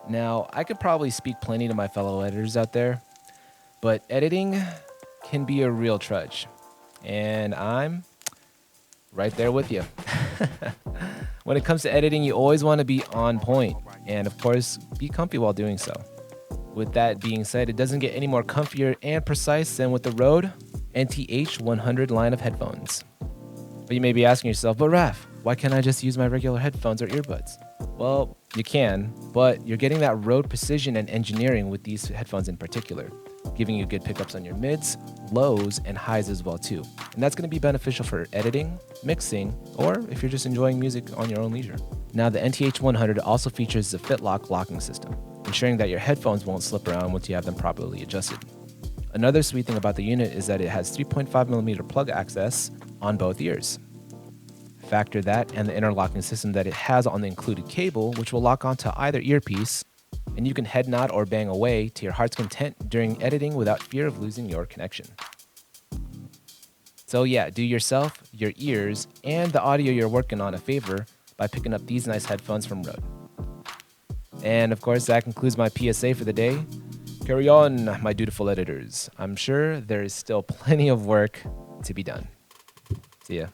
Now, I could probably speak plenty to my fellow editors out there, but editing can be a real trudge. And I'm right there with you. When it comes to editing, you always want to be on point and, of course, be comfy while doing so. With that being said, it doesn't get any more comfier and precise than with the Rode NTH-100 line of headphones. But you may be asking yourself, but Raph, why can't I just use my regular headphones or earbuds? Well, you can, but you're getting that Rode precision and engineering with these headphones in particular, giving you good pickups on your mids, lows, and highs as well too. And that's going to be beneficial for editing, mixing, or if you're just enjoying music on your own leisure. Now, the NTH-100 also features the FitLock locking system, ensuring that your headphones won't slip around once you have them properly adjusted. Another sweet thing about the unit is that it has 3.5mm plug access on both ears. Factor that and the interlocking system that it has on the included cable, which will lock onto either earpiece, and you can head nod or bang away to your heart's content during editing without fear of losing your connection. So yeah, do yourself, your ears, and the audio you're working on a favor by picking up these nice headphones from Rode. And of course, that concludes my PSA for the day. Carry on, my dutiful editors. I'm sure there is still plenty of work to be done. See ya.